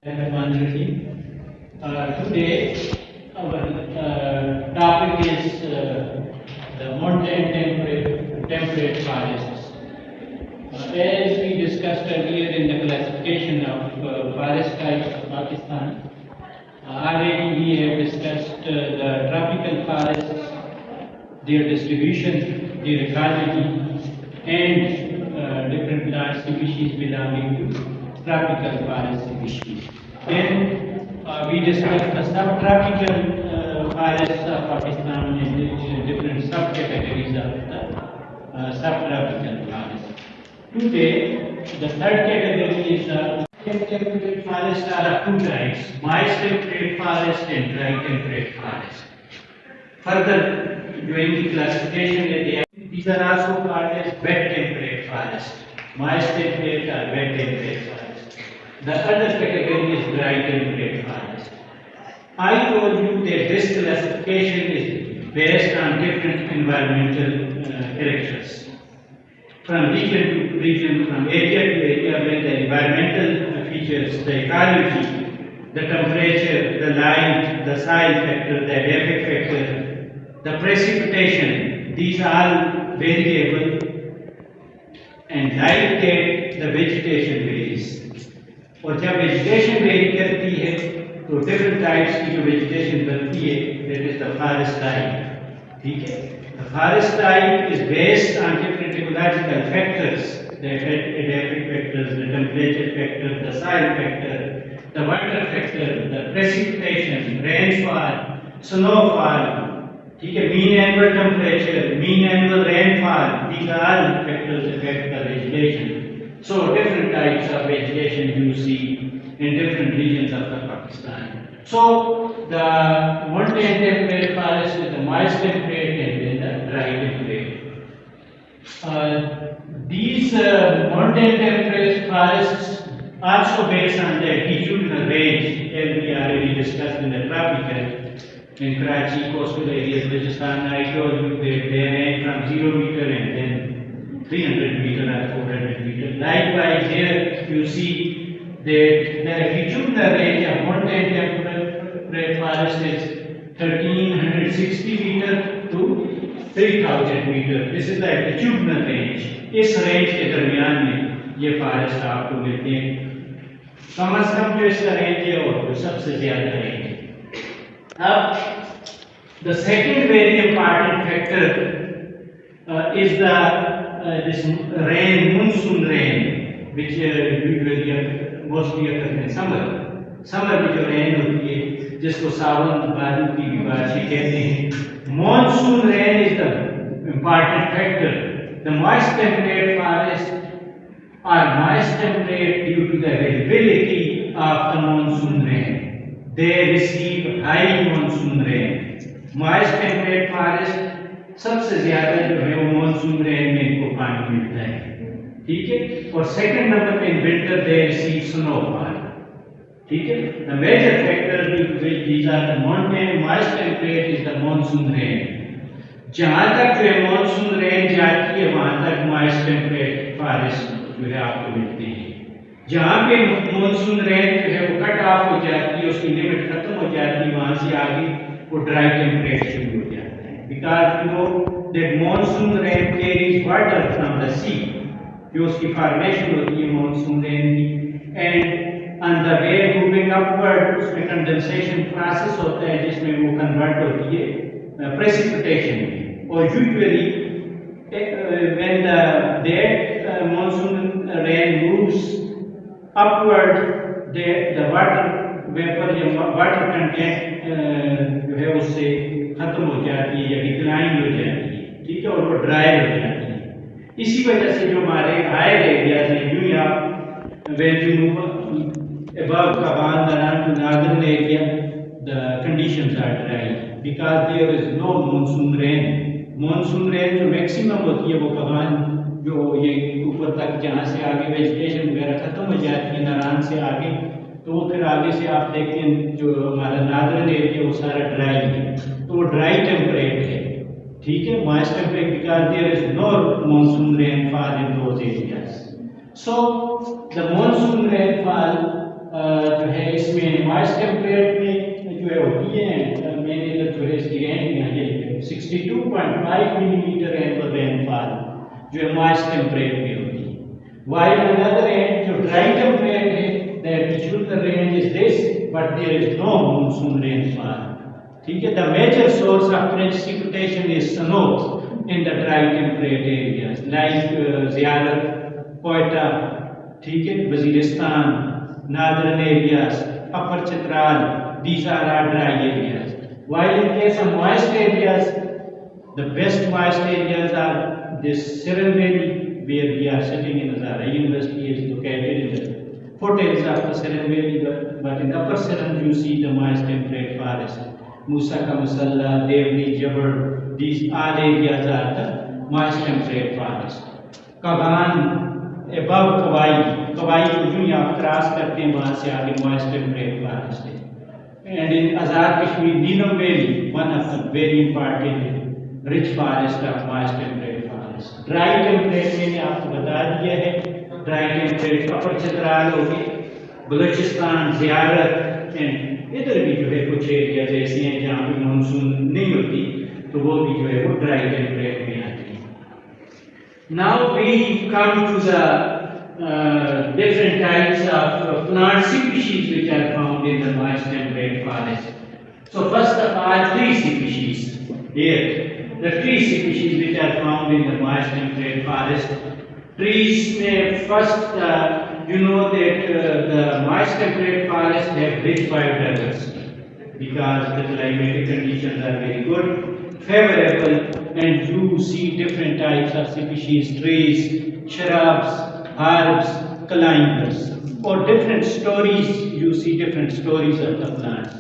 Today, our topic is the mountain temperate forests. As we discussed earlier in the classification of forest types of Pakistan, already we have discussed the tropical forests, their distribution, their ecology, and different plant species belonging to tropical forest species. Then we discussed the subtropical forests of Pakistan and different subcategories of the subtropical forests. Today, the third category is temperate forests are of two types: moist temperate forest and dry temperate forest. Further, during the classification, these are also called as wet temperate forest, moist temperate or wet temperate forest. The other category is dry temperate forest. I told you that this classification is based on different environmental characters. From region to region, from area to area, where the environmental features, the ecology, the temperature, the light, the soil factor, the edaphic factor, the precipitation, these are variable, and like that the vegetation varies. और जब vegetation vary करती है तो different types की जो vegetation बनती है, that is the forest type. ठीक है? The forest type is based on different ecological factors, the edaphic factors, the temperature factor, the soil factor, the water factor, the precipitation, rainfall, snowfall, ठीक है, mean annual temperature, mean annual rainfall, these are all factors affect the vegetation. So different types of vegetation you see in different regions of the Pakistan. So the mountain temperate forest is the moist temperate and then the dry temperate. These mountain temperate forests also based on the altitudinal range, as we already discussed in the tropical. In Karachi, coastal areas, Rajasthan, I told you that they range from 0 meter and then 300 meter or 400 meter. Likewise, here you see that the altitudinal range of mountain temperate forest is 1360 meter to 3000 meter. This is the altitudinal range. इस range के दरमियान में ये forest आपको मिलते हैं. कम से कम जो इसका range है और सबसे ज़्यादा range है. The second very important factor is the this rain, monsoon rain, which usually mostly occurs in summer. Summer में जो rain होती है, जिसको सावन बारिश की भी बारिश कहते हैं. Monsoon rain is the important factor. The moist temperate forests are moist temperate due to the availability of the monsoon rain. They receive high monsoon rain. Moist temperate forest सबसे ज़्यादा जो है वो monsoon rain में इनको पानी मिलता है, ठीक है? और second number पे in winter they receive snowfall, ठीक है? The major factor which these are the mountain moist temperate is the monsoon rain. जहाँ तक जो है monsoon rain जाती है वहाँ तक moist temperate forest जो है आपको मिलते हैं. जहाँ पे monsoon rain जो है वो कट ऑफ हो जाती है, उसकी लिमिट खत्म हो जाती है, वहाँ से आगे वो ड्राई टेम्परेट शुरू हो जाता है. Because you know that monsoon rain carries water from the sea, जो उसकी फॉर्मेशन होती है monsoon rain की, and on the way moving upward उसमें कंडेंसेशन प्रोसेस होता है जिसमें वो कन्वर्ट होती है precipitation में. और usually when that monsoon rain moves upward, the water vapor या water content जो है उससे खत्म हो जाती है या डिक्लाइन हो जाती है, ठीक है, और वो ड्राई हो जाती है. इसी वजह से जो हमारे हायर एरियाज हैं, यूं या when you move above Kaban around to northern area, the conditions are dry because there is no monsoon rain. Monsoon rain जो मैक्सिमम होती है वो कबान जो ये ऊपर तक जहाँ से आगे वेजिटेशन वगैरह खत्म हो जाती है नारायण से आगे, तो वो फिर आगे से आप देखते हैं जो हमारा नादरन एरिया वो सारा ड्राई है, तो वो ड्राई टेम्परेट है, ठीक है. Moist temperate because there is no monsoon rainfall in those areas. So the monsoon rainfall जो है इसमें मॉइस्ट टेम्परेट में जो है होती है मैंने जो है इसकी रेंज यहाँ ये 62.5 मिलीमीटर एनुअल रेनफॉल जो है मॉइस्ट टेम्परेट में होती है। While another end जो ड्राई टेम्परेट है that which will the range is this but there is no monsoon rainfall. ठीक है, the major source of precipitation is snow in the dry temperate areas like Ziyarat, Quetta, ठीक है, Waziristan, northern areas, upper Chitral, these are our dry areas. While in case of moist areas, the best moist areas are this Siran Valley where we are sitting in Azara University is located in the foothills of the Siran Valley, but in the upper Siran you see the moist temperate forest. Musa Ka Musalla, Devli, Jabbar, these all areas are the moist temperate forest. Kaban above Kawai को जो आप cross करते हैं वहाँ से आगे moist temperate forest है. And in Azad Kashmir, Neelam Valley, one of the very important rich forest of moist temperate forest. Dry temperate मैंने आपको बता दिया है. Dry temperate upper Chitral हो गए, बलूचिस्तान, ज़ियारत, and इधर भी जो है कुछ एरियाज ऐसे हैं जहाँ पे मानसून नहीं होती, तो वो भी जो है वो dry temperate में आती है. Now we come to the different types of plant species which are found in the moist temperate forest. So first of all, tree species. Here, the tree species which are found in the moist temperate forest. Trees may first, you know that the moist temperate forest have rich biodiversity because the climatic conditions are very good, favorable, and you see different types of species, trees, shrubs, herbs, climbers. For different stories, you see different stories of the plants.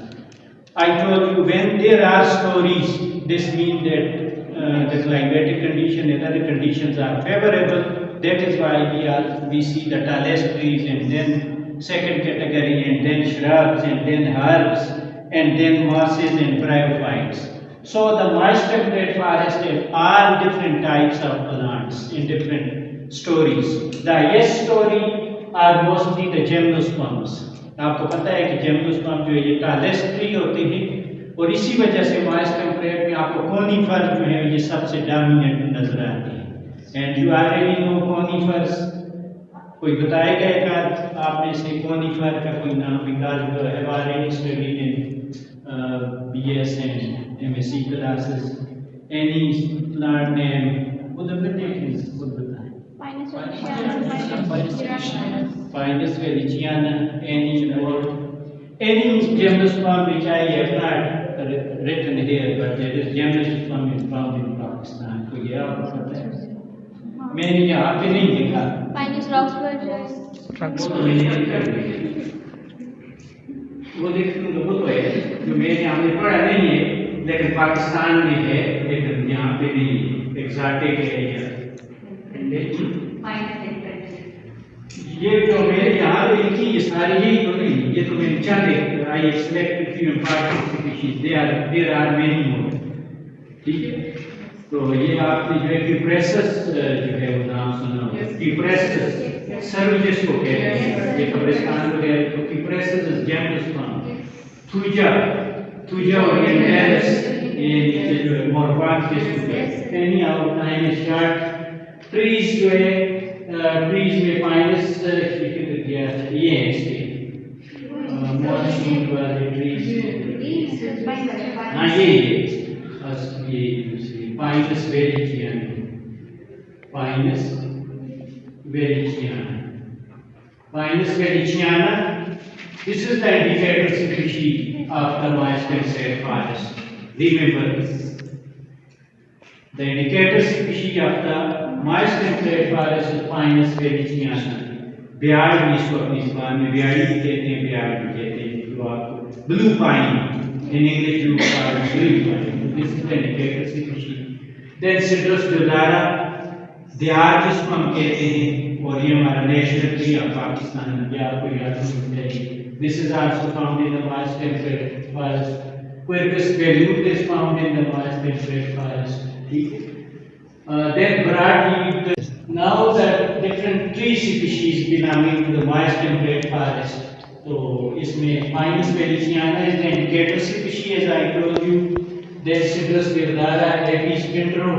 I told you when there are stories, this means that the climatic condition and other conditions are favorable. That is why we see the tallest trees and then second category and then shrubs and then herbs and then mosses and bryophytes. So the moist temperate forest have all different types of plants in different stories. The highest story are mostly the gymnosperms. आपको पता है कि gymnosperm जो है ये tallest tree होते हैं और इसी वजह से मॉइस्ट टेम्परेट में आपको कोनीफर जो है ये सबसे डोमिनेंट नजर आते हैं. And you already know conifers. कोई बताएगा एक आध आप में से कोनीफर का कोई नाम, because we have already studied in BS and MSc classes. Any plant name उधर प्लीज खुद बताएं. Pinus veliciana, any gymnosperm which I have not written here, but there is gymnosperm is found in Pakistan. तो ये आपको पता है? मैंने यहाँ पे नहीं देखा. Pinus वो देखूँगा वो तो है जो मैंने यहाँ पे पढ़ा नहीं है, लेकिन पाकिस्तान में है, लेकिन यहाँ पे नहीं एक्सोटिक है ये जो मेरे यहाँ लिखी ये सारी यही तो नहीं, ये तो मैंने चंद I selected few important species there are many more. ठीक है, तो ये आपने जो है क्यूप्रेसस जो है वो नाम सुना होगा. क्यूप्रेसस सर्विस को कहते हैं, ये कब्रिस्तान वगैरह तो क्यूप्रेसस इज जिम्नोस्पर्म. थुजा ओरिएंटलिस ये नीचे जो है मोरवाट के student any out time short. Trees जो है ट्रीज में पाइनस ये है इसके मॉनसून वाले ट्रीज. हाँ ये Pinus वेलिचियाना. This is the indicator species of the moist temperate forest. Remember, the indicator species of the moist temperate forest is Pinus veliciana. Byad भी इसको अपनी जुबान में ब्याड़ी भी कहते हैं, ब्याड़ भी कहते हैं. जो आपको blue pine in English you call blue pine. This is the indicator species. Then Citrus dolara, Diargisperm कहते हैं और ये हमारा नेशनल ट्री ऑफ पाकिस्तान है, आपको याद होना चाहिए. This is also found in the moist temperate forest. Quercus velute is found in the moist temperate forest. Then broadleaf. Now the different tree species belonging to the moist temperate forest. तो इसमें Pinus wallichiana is the indicator species as I told you, then Cedrus deodara, Abies pindrow,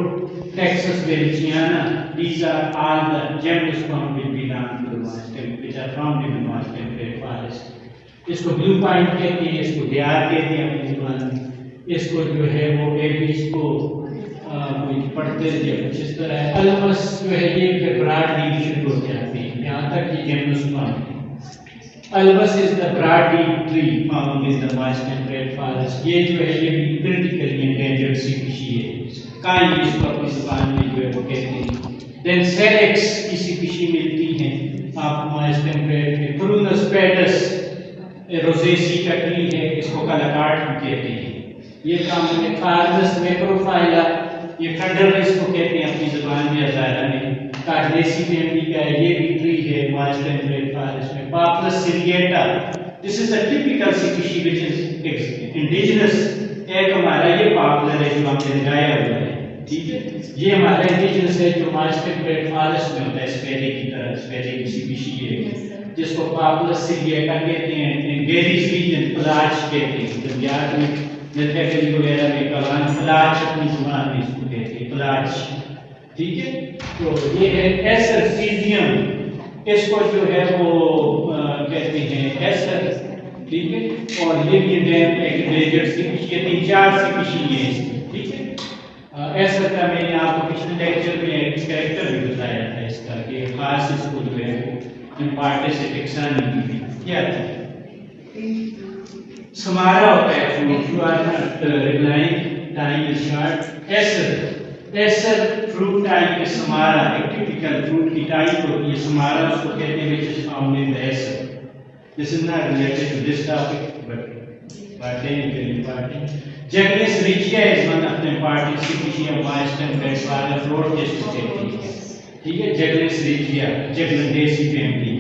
Taxus wallichiana, these are all the gemsperm will belong to the moist temperate, which are found in the moist temperate forest. इसको blue point कहते हैं, इसको dear कहते हैं अपनी जुबान में, इसको जो है वो एपिस को कोई पढ़ते थे कुछ इस तरह है। अल्बस जो है ये फिर ब्रॉड लीफ शुरू हो जाती है, यहाँ तक ये जेम्नोस्पर्म है। Albus is the broadleaf tree found in the moist temperate forest. ये जो है ये भी critically endangered species है। काई इसको अपनी जुबान में जो है वो कहते हैं। Then Serex की species मिलती हैं आप moist temperate में। Prunus pedus रोसेसी का ट्री है, इसको कलाकाट भी कहते हैं। ये काम में Carnus macrophylla, ये खंडर इसको कहते हैं अपनी जुबान में अज़ारा में। कार्डेसी फैमिली का ये भी ट्री है moist temperate forest में। Populus ciliata, this is the typical species which is indigenous। एक हमारा ये पॉपुलर है जो हमने लगाया हुआ है, ठीक है, ये हमारा इंडिजिनस है जो moist temperate forest में होता है, स्पेरे की तरह, स्पेरे की स्पीशीज है जिसको Populus ciliata कहते हैं। गेरिस रीजन पलाच कहते हैं, जब याद में जैसे वगैरह में कलान पलाच अपनी जुबान में इसको कहते हैं, पलाच, ठीक है। तो ये है एसरसीजियम, इसको जो है वो कहते हैं एसर, ठीक है, और ये भी एंडेंजर्ड स्पीशीज है, 3-4 स्पीशीज है इसकी, ठीक है। एसर का मैंने आपको पिछले लेक्चर में एक कैरेक्टर भी बताया था इसका कि खास इसको जो है इम्पार्टेंस से टेक्सानी की क्या था, समारा होता है fruit, you are not replying, time is short. Acer, acer fruit type is samara, एक typical fruit की टाइप होती है samara, उसको कहते हैं which is found in the essar. This is not related to this topic, but very important. Jaglis regia is one of the important species of moist temperate forest, fruit जिसको कहते हैं, ठीक है, Jaglis regia, Jaglandaceae family.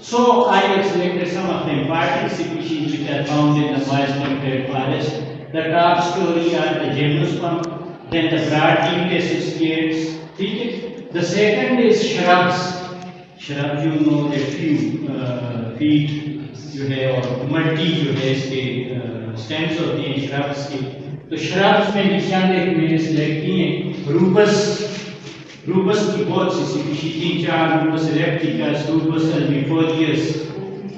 So I have selected some of the important species which are found in the moist temperate forest. The top story are the gymnosperm, then the broadleaf associates, ठीक है। The second is shrubs, shrubs you know the feet जो है और multi जो है इसके stems होते हैं shrubs के। तो shrubs में निशान एक मैंने सिलेक्ट किए हैं, रूबस, रूबस की बहुत सी स्पीशीज, 3-4 रूबस इलेक्ट्रिकस, रूबस अल्बिफोलियस,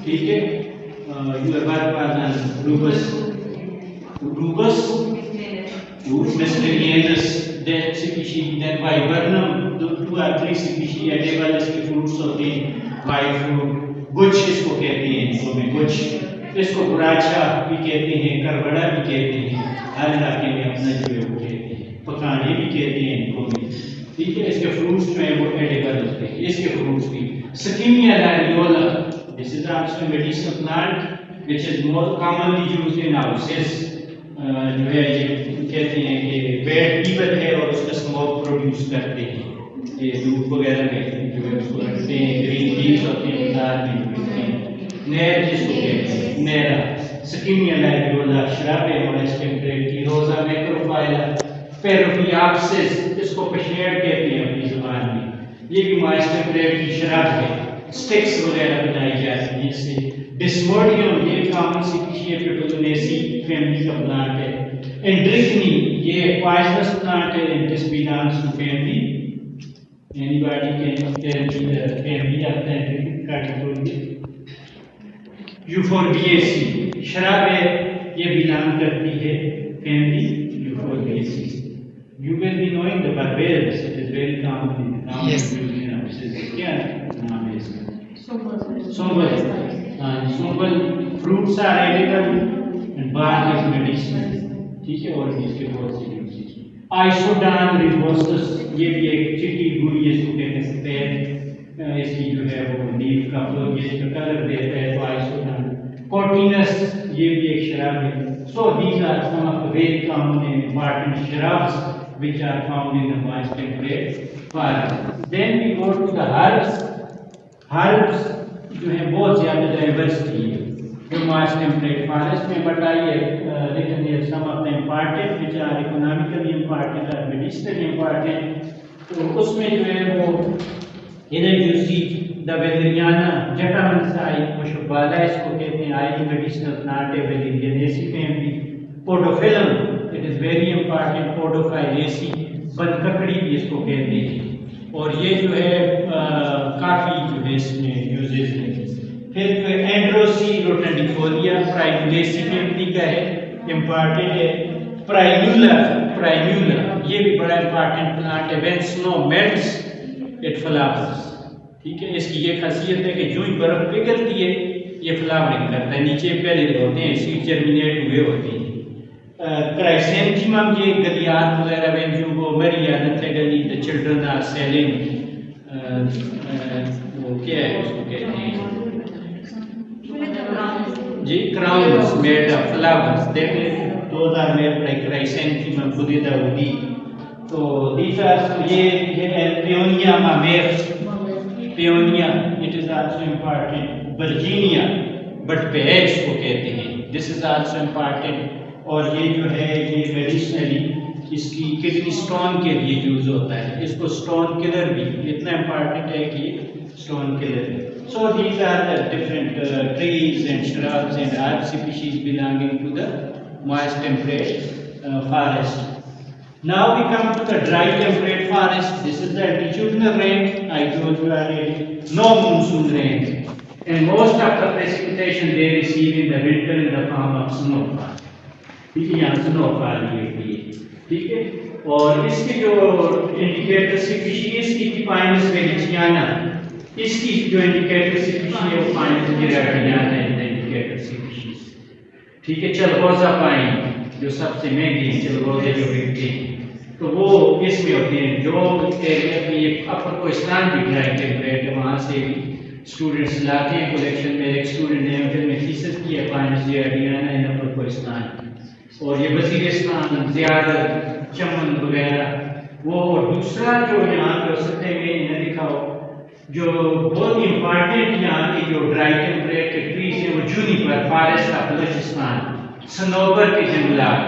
ठीक है, you are rubus, rubus miscellaneous that species, then viburnum, 2 or 3 species edible इसके fruits होते हैं, white fruit, गुच्छ इसको कहते हैं, इनको में गुच्छ, इसको बुराचा भी कहते हैं, करबड़ा भी कहते हैं, हर इलाके में अपना जो है वो कहते हैं, पकाने भी कहते हैं इनको में, ठीक है। इसके fruits जो है वो edible होते हैं, इसके fruits भी। Schimia lariola, this is also a medicinal plant which is more commonly used in houses, जो है ये कहते हैं कि बेड फीवर है और उसका स्मोक प्रोड्यूस करते हैं, ये दूध वगैरह में जो है उसको रखते हैं, ग्रीन लीव्स होते हैं बाजार में मिलते हैं, नैर जिसको कहते हैं, नैरा, स्किमिया लाइरियोला, श्रब है मोइस्ट टेम्परेट की, रोजा मैक्रोफाइला, पेरोफियाप्सिस, इसको पशेड़ कहते हैं अपनी जुबान में, ये भी मोइस्ट टेम्परेट की श्रब है, स्टिक्स वगैरह बनाई जाती हैं इससे। डिस्मोडियम, ये कॉमन स्पीशीज है, पिटोनेसी फैमिली का प्लांट है। एंड्रिकनी, ये पॉइजनस प्लांट है, this belongs to family, anybody can tell me the family of the Andrachne category. Euphorbiaceae shrub है, ये बिलोंग करती है family Euphorbiaceae. You will be knowing the Berberis, it is very common in the north, क्या नाम है इसका? सोंबल, सोंबल fruits are edible and bark is medicinal, ठीक है, और इसके बहुत सी यूजेस। आइसोडान रिवर्सस, ये भी एक चिटी हुई इसको कहते हैं, सफेद इसकी जो है वो लीफ का ये इसका कलर देता है, तो आइसोडान। कोटिनस, ये भी एक शराब है। So these are some of the very common and important shrubs which are found in the moist temperate forest. Then we go to the herbs. Herbs जो है बहुत ज़्यादा डाइवर्सिटी है जो moist temperate forest में, but I written here some of the important which are economically important or medicinally important. तो उसमें जो है वो इधर you see the Valeriana jatamansi मुशबाला इसको कहते हैं, हाईली मेडिसिनल प्लांट है, Valerianaceae family. Podophyllum, it is very important, Podophyllaceae, बनककड़ी भी इसको कहते हैं। और ये जो है काफ़ी जो है इसमें यूजेस हैं। फिर जो है एंड्रोसी रोटेंडिफोलिया प्राइमुलेसी फैमिली का है, इंपॉर्टेंट है। प्राइम्यूला, प्राइम्यूला ये भी बड़ा इंपॉर्टेंट प्लांट है। When snow melts it flowers, ठीक है। इसकी ये खासियत है कि जो ही बर्फ पिघलती है ये फ्लावरिंग करता है, नीचे पहले होते हैं सीड जर्मिनेट हुए होते हैं। क्राइसेंथेमम ये गलियात वगैरह में जो वो मरिया नथेगली द चिल्ड्रन आर सेलिंग, वो क्या है उसको कहते हैं जी, crowns made of flowers, that is those are made by chrysanthemum बुदिदाउदी। तो these are ये peonia mamer, peonia it is also important। Virginia but page को कहते हैं, दिस इज आल्सो इम्पॉर्टेंट। और ये जो है ये मेडिसिनली इसकी किडनी स्टोन के लिए यूज होता है, इसको स्टोन किलर भी इतना इम्पॉर्टेंट है कि स्टोन किलर है। So these are the different trees and shrubs and herb species belonging to the moist temperate forest. Now we come to the dry temperate forest. This is the altitudinal range. I told you already, no monsoon rain, and most of the precipitation they receive in the winter in the form of snowfall. ठीक है, यहाँ snowfall ये ठीक है। और इसकी जो indicator species की पाइनस वेलिचियाना, इसकी जो इंडिकेटर स्पीशीज है वो पाइनस गिराटियाना है, इंडिकेटर स्पीशीज, ठीक है। चलगोजा पाइन जो सबसे महंगी है, चलगोजे जो बिकते हैं तो वो इसमें होते हैं। जो एरिया में ये अपर कोस्टान भी ड्राई टेम्परेट है, वहाँ से भी स्टूडेंट्स लाते हैं कलेक्शन में। एक स्टूडेंट ने एमफिल में थीसिस किया पाइनस गिराटियाना इन अपर कोस्टान, और ये वजीरिस्तान ज़ियारत चमन वगैरह वो। और दूसरा जो यहाँ पर सतह में इन्हें दिखाओ जो बहुत इंपॉर्टेंट यहाँ की जो ड्राई टेम्परेट ट्रीज है वो जूनिपर फॉरेस्ट ऑफ बलूचिस्तान, सनोबर के जंगलात।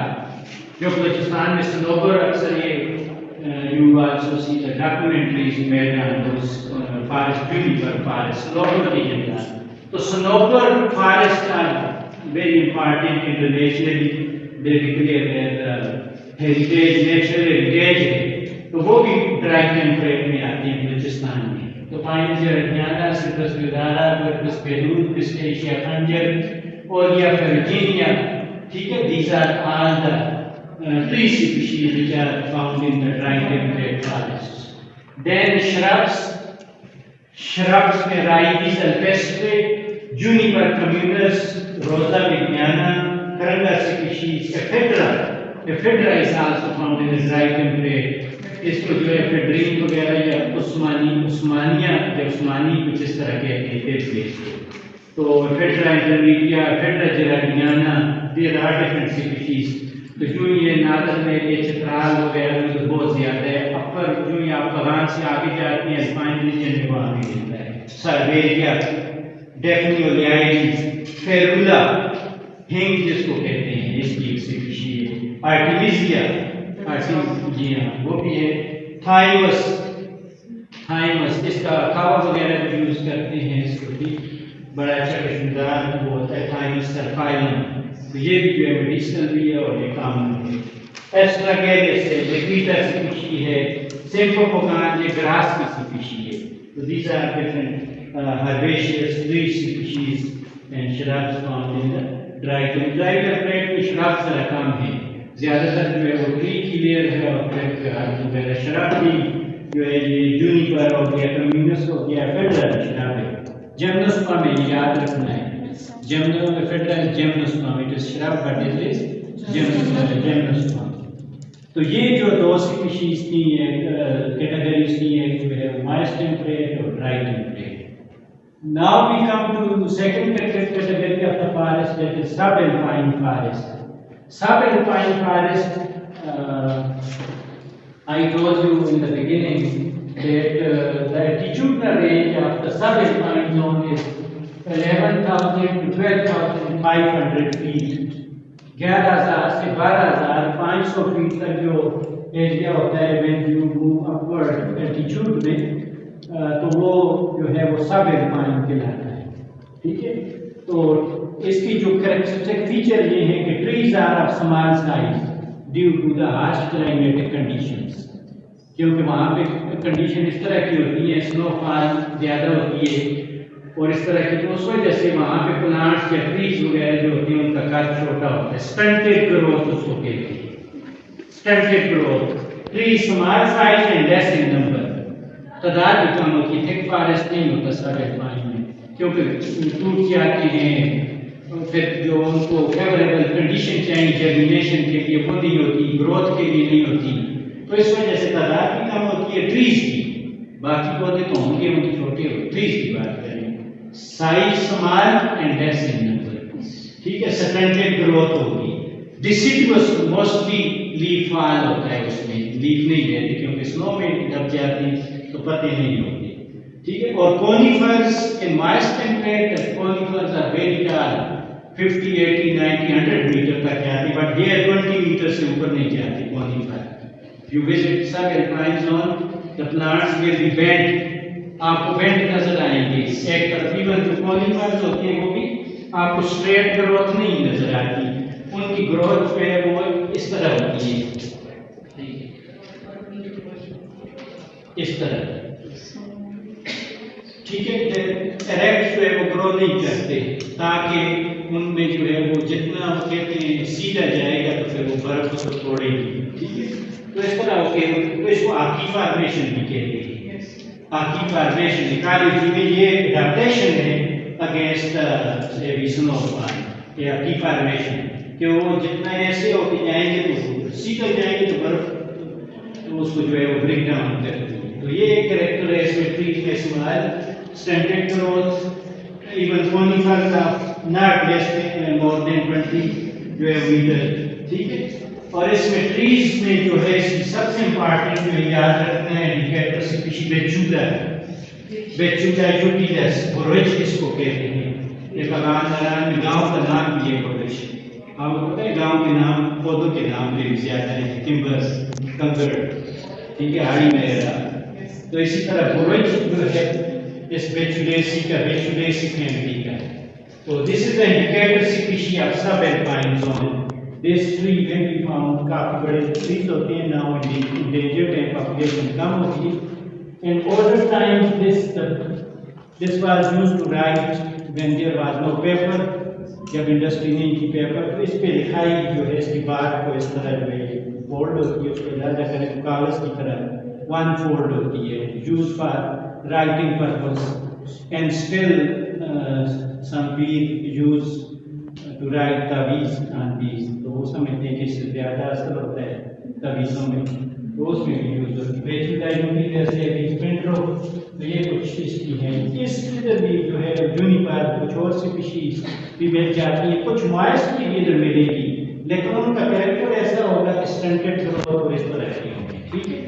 जो बलूचिस्तान में सनोबर अक्सर ये you also see the documentaries made on those forest, juniper forest, सनोबर के जंगलात। तो सनोबर forest are very important internationally, they declare their heritage, natural heritage है, तो वो भी ड्राई टेम्परेट में आती है बलूचिस्तान में। तो पाइनस गिराटियाना, सिट्रस विदारा, वर्कस पेरूल, पिस्टेशिया खंजर और या वर्जीनिया, ठीक है। These are all the tree species which are found in the dry temperate forests. Then shrubs में Rhizis alpestre, Juniper communis, Rosa vignana, Karanga species, ephedra is also found in the dry temperate। इसको जो ephedrine वगैरह या उस्मानिया या उस्मानी कुछ इस तरह के कहते हैं। तो Ephedra intermedia, Ephedra gerardiana, there are different species. तो जो ये नादर में ये चित्राल वगैरह में तो बहुत ज़्यादा है। अपर जो ये आप पलान से आगे जाते हैं अल्पाइन रीजन में वहाँ भी मिलता है। सर्वेरिया, डेफनियोलियाइड, फेरुला, हिंग जिसको कहते हैं, इसकी एक स्पीशीज है। आर्टिमिसिया, जी हाँ वो भी है। थाइमस, इसका खावा वगैरह भी यूज़ करते हैं, इसको भी बड़ा अच्छा खुशबूदार वो होता है थाइमस सर्फाइलम। तो ये भी जो है मेडिसिनल भी है और ये कॉमन है। एस्ट्रागेलिस है, ये कीटर स्पीशीज है। सिम्फोपोगान ये ग्रास की स्पीशीज है। तो these are different herbaceous tree species and shrubs found in the dry temperate में। श्रब्स जरा कम है, ज़्यादातर जो है वो ट्री की लेयर है और फिर शराब भी जो है ये जूनिपर हो गया, कम्यूनस हो गया, फेडरल शराब है। जेमनोस्पर्म में याद रखना है, फेडरल जेमनोस्पर्म, इट इज शराब बट इट इज जेमनोस्पर्म। तो ये जो दो स्पीशीज की कैटेगरीज की है जो है मॉइस्ट टेम्परेट और dry temperate. Now we come to second category of the forest, that is subalpine forest. Subalpine forest, I told you in the beginning that the altitudinal range of the subalpine zone is 11,000 to 12,500 feet. 11,000 से 12,500 feet तक जो area होता है when you move upward altitude में, तो वो जो है वो सब एल्पाइन कहलाता है। ठीक है, तो इसकी जो कैरेक्टरिस्टिक फीचर ये है कि trees are of small size due to the harsh climatic conditions, क्योंकि वहाँ पे कंडीशन इस तरह की होती है, स्नोफॉल ज़्यादा होती है और इस तरह की, तो उस वजह से वहाँ पे प्लांट्स या ट्रीज वगैरह जो होती हैं उनका कद छोटा होता है। स्टंटेड ग्रोथ उसको कहते हैं, stunted growth. Tree small size and less in number, तादाद भी कम होती है। थिक फॉरेस्ट नहीं होता सारे पानी में, क्योंकि टूट जाते हैं, फिर जो उनको फेवरेबल कंडीशन चाहिए जर्मिनेशन के लिए वो नहीं होती, ग्रोथ के लिए नहीं होती, तो इस वजह से तादाद भी कम होती है ट्रीज की। बाकी पौधे तो होंगे उनके छोटे हो, ट्रीज की बात करें, size small and less in number. ठीक है, स्टंटेड ग्रोथ होगी। डिसिडुअस मोस्टली लीफ फॉल होता है, उसमें लीफ नहीं रहती क्योंकि स्नो में दब जाती तो पत्ते नहीं होते। ठीक है, और conifers in moist temperate conifers are very tall, 50, 80, 90, 100 meter तक जाती, बट हियर 20 मीटर से ऊपर नहीं जाती कोनिफर। यू विजिट सब alpine zone, the plants will be bent, आपको बेंट नजर आएंगे एक तरफ। इवन जो कोनिफर्स होते हैं वो भी आपको स्ट्रेट ग्रोथ नहीं नजर आती, उनकी ग्रोथ जो है वो इस तरह होती है, इस तरह। ठीक है, डायरेक्ट जो है वो ग्रो नहीं करते, ताकि उनमें जो है वो जितना वो कहते हैं सीधा जाएगा तो फिर वो बर्फ उसको तोड़ेगी। ठीक है, तो इस तरह ओके, तो इसको आकी फॉर्मेशन भी कहते हैं। आकी फॉर्मेशन इकोलॉजी में ये एडेप्टेशन है अगेंस्ट स्नोफॉल या आकी फॉर्मेशन, कि वो जितना ऐसे होते जाएंगे तो सीधे जाएंगे तो बर्फ तो उसको जो है वो ब्रेक डाउन करती है। तो ये एक कैरेक्टर है इसमें ट्री में small standard growth, even conifers of not less more than 20 जो है मीटर। ठीक है, और इसमें ट्रीज में जो है इसकी सबसे इंपॉर्टेंट जो है याद रखना है इंडिकेटर स्पीशीज बेचूदा, बेचूदा यूटिलस बुरुज इसको कहते हैं। ये कलान गांव का नाम भी है बुरुज, आपको पता है गांव के नाम पौधों के नाम भी ज्यादा है, टिम्बर्स, कंकर, ठीक है, हाड़ी वगैरह। तो इसी तरह बुरुज जो है इस बेचुलेसी का, बेचुलेसी फैमिली का। तो this is the indicator species of sub alpine zone. This tree can be found, काफी बड़े ट्रीज होते हैं नाउ endangered and population कम होती है। In older times this was used to write when there was no paper, जब industry नहीं थी पेपर, तो इस पे लिखाई जो है इसकी बात को इस तरह जो है फोल्ड होती है, उसको ज़्यादा करें कागज की तरह वन फोल्ड होती है, use for writing purpose, and still some people use to write taweez on these, तो वो समझते हैं कि इससे ज़्यादा असर होता है तवीज़ों में, तो उसमें भी यूज होती है। बेचुदाई जैसे पिंट्रो, तो ये कुछ इसकी है। इसकी इधर भी जो है जूनिपर, कुछ और स्पीशीज भी मिल जाती है, कुछ मॉइस्ट की भी इधर मिलेगी, लेकिन उनका कैरेक्टर ऐसा होगा कि स्टंटेड ग्रोथ और इस तरह की होगी। ठीक है,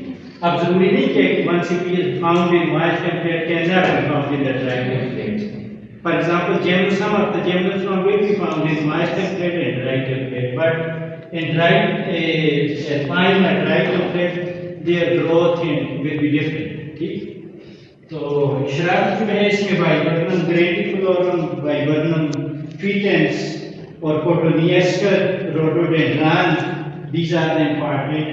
अब जरूरी नहीं कि one species found in moist temperate can not be found in the dry temperate. For example, some of the gymnosperm will be found in moist temperate and dry temperate, but in dry, fine and dry temperate, their growth will be different. ठीक, तो shrubs जो है इसमें viburnum, grandiflorum, viburnum, fetens और cotoneaster, rhododendron, these are the important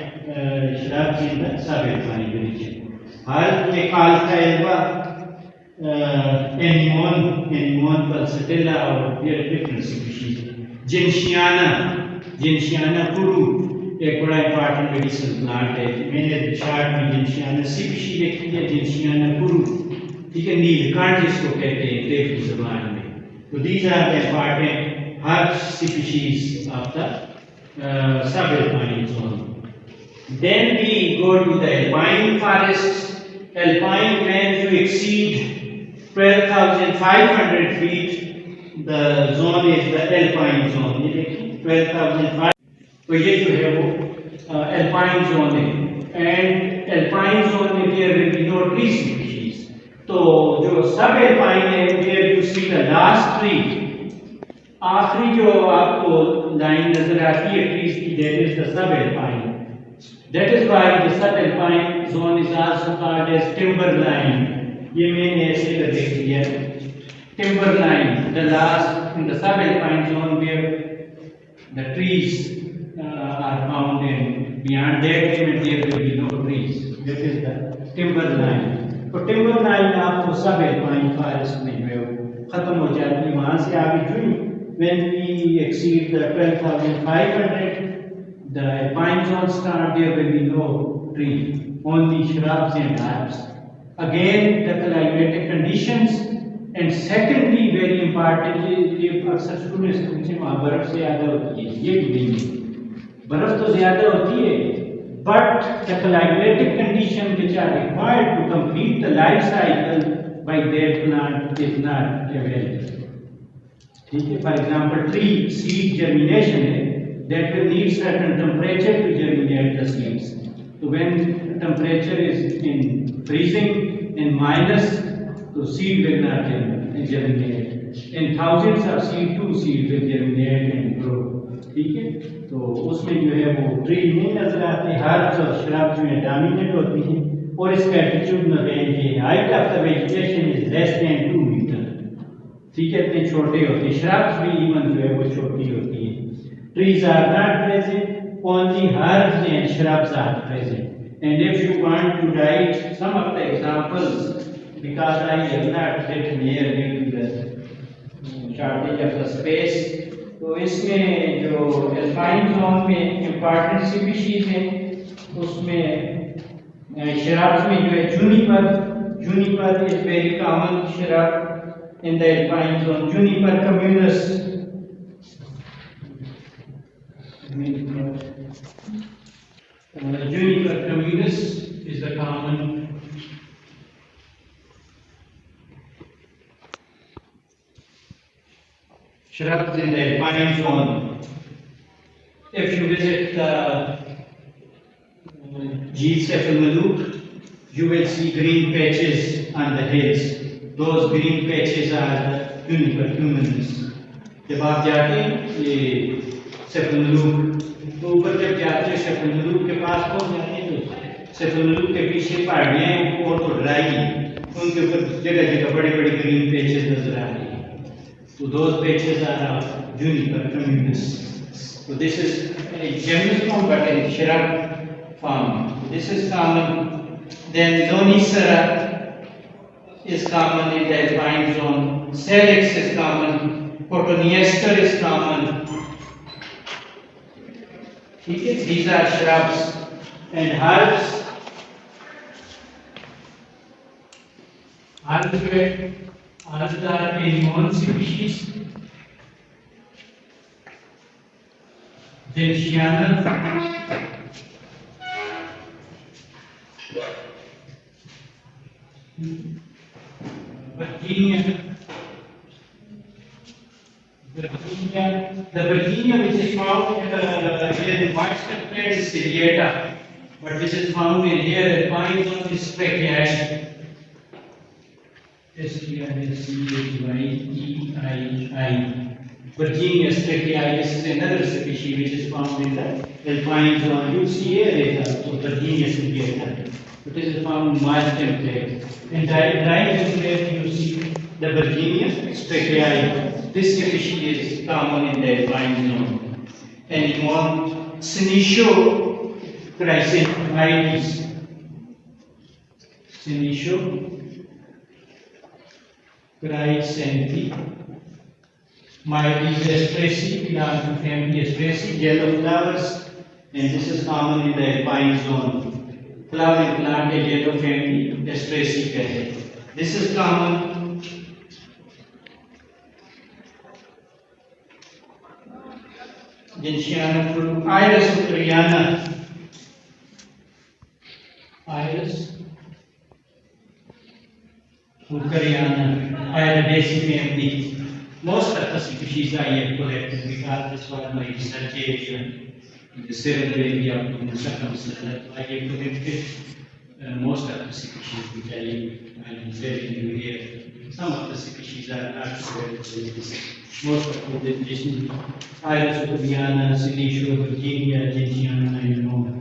shrubs in the subalpine region. हर एक alpha alba anemone पल्सटेला और their different species. जिनशियाना पुरू एक बड़ा इंपॉर्टेंट मेडिसिन प्लांट है, मैंने चार्ट में जिनशियाना स्पीशीज लिखी है, जिनशियाना पुरू, ठीक है, नीलकंठ जिसको कहते हैं देवकी ज़बान में। तो these are the important herb species of the sub alpine zone. Then we go to the alpine forest. Alpine range to exceed 12,500 feet, the zone is the alpine zone। ये देखिए 12,500, तो ये जो है वो alpine zone है। and alpine zone में there will be no tree species। तो जो सब alpine है there you see the last tree, आखिरी जो आपको लाइन नजर आती है trees की, that is the sub alpine। That is why the sub alpine zone is also called as timberline ये main ऐसे देख लिया. Timberline, the last in the subalpine zone where the trees are found, and beyond that limit there will be no trees. That is the timberline. तो timberline आपको subalpine forest में जो है वो खत्म हो जाती है. वहाँ से आगे जुड़ी when we exceed the 12,500, the alpine zone start. There will be no tree, only shrubs and herbs. Again, the climatic conditions. And secondly, very importantly, ये अक्सर स्टूडेंट्स पूछते हैं वहाँ बर्फ से ज़्यादा होती है. ये भी नहीं है, बर्फ तो ज़्यादा होती है, but the climatic condition which are required to complete the life cycle by that plant is not available. ठीक है. For example, tree seed germination है, that will need certain temperature to germinate the seeds. So when temperature is in freezing and minus, तो seed will not germinate. And thousands of seed will germinate and grow. ठीक है. तो उसमें जो है वो tree नहीं नजर आते, हर्ब्स और श्रब्स जो है डोमिनेट होती हैं. और इसका एल्टीट्यूडनल रेंज है, height of the vegetation is less than 2 meter. ठीक है, इतने छोटे होते हैं. श्रब्स भी इवन जो है वो छोटी होती है. Trees are not present, only herbs and shrubs are present. And if you want to write some of the examples, because I have not written here due to the shortage of the space, तो इसमें जो alpine zone में important species हैं, उसमें shrubs में जो है juniper is very common shrub in the alpine zone. Juniper communis. Juniper communis is the common shrubs in the alpine zone. If you visit Malook, you will see green patches on the hills. Those green patches are the juniper communis. जब आप जाते हैं ये सेफलमलूक, तो ऊपर जब जाते हैं सेफलमलूक के पास पहुंच जाते हैं तो सेफलमलूक के पीछे पहाड़ियाँ हैं और तो ड्राई हैं, उनके ऊपर जगह जगह बड़े बड़े ग्रीन पेचेस नजर आ रहे हैं. तो those patches are juniper communis. So this is a genus form but in shrub form. This is common. Then Lonicera is common in the alpine zone. Salix is common. Cotoneaster is common. These are shrubs and herbs. Herbs are a known species. Gentiana, the Virginia which is found here in widespread plate is ciliata, but which is found in here at alpine zone is Strachyiae. S-T-R-A-C-H-Y-E-I-I. Virginia Strachyiae, this is another species which is found in the alpine zone. You see here is also Virginia Strachyiae. It is found in mild temperate. In dry temperate you see the Virginia Strachyiae. This species is common in the alpine zone. And you want Senecio chrysanthemydes. Senecio chrysanthemydes astraceae belong to family Astraceae, yellow flowers, and this is common in the alpine zone. Flowering plant a yellow family Astraceae है. This is common. Gentiana fruit, Iris ucraniana. Iris ucraniana, Iridaceae family. Most of the species I have collected because this was my research area in the Southern area of the circumstance. I have collected most of the species which I am selling here. Some of the species are not available. Most of the additional Iris ucraniana, Senecio, Virginia, Gentiana, and more,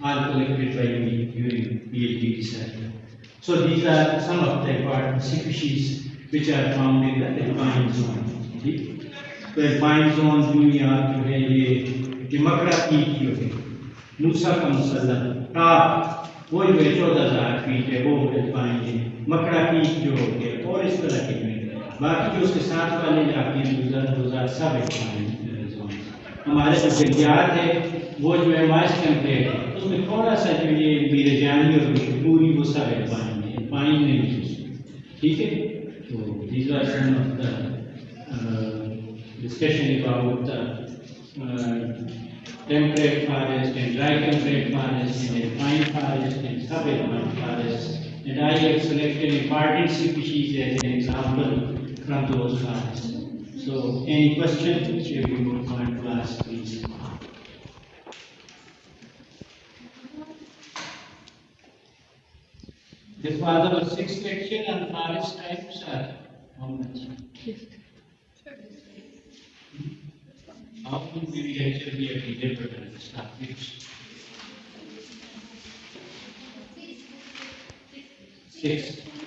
all collected by me during PhD research. So these are some of the important species which are found in the alpine zone. तो alpine zone दुनिया जो है ये मकरा peak जो है मूसा का musallam top वो जो है 14,000 फीट है वो alpine है मकरा पीक जो हो गया और इस तरह के में बाकी जो उसके साथ वाले इलाके हैं सब alpine zone हमारे जो जंगलात है वो जो है माइस टेम्परेट है उसमें थोड़ा सा जो ये मेरे जानी और पूरी वो सब alpine है alpine नहीं ठीक है तो these are some of the discussion about temperate forest and dry temperate forest and alpine forest and subalpine forest. And I have selected important species as an example from those forests. So, any questions which you would want to ask, please? This was our sixth lecture on forest types. How much? How would we actually have delivered this topic? Six.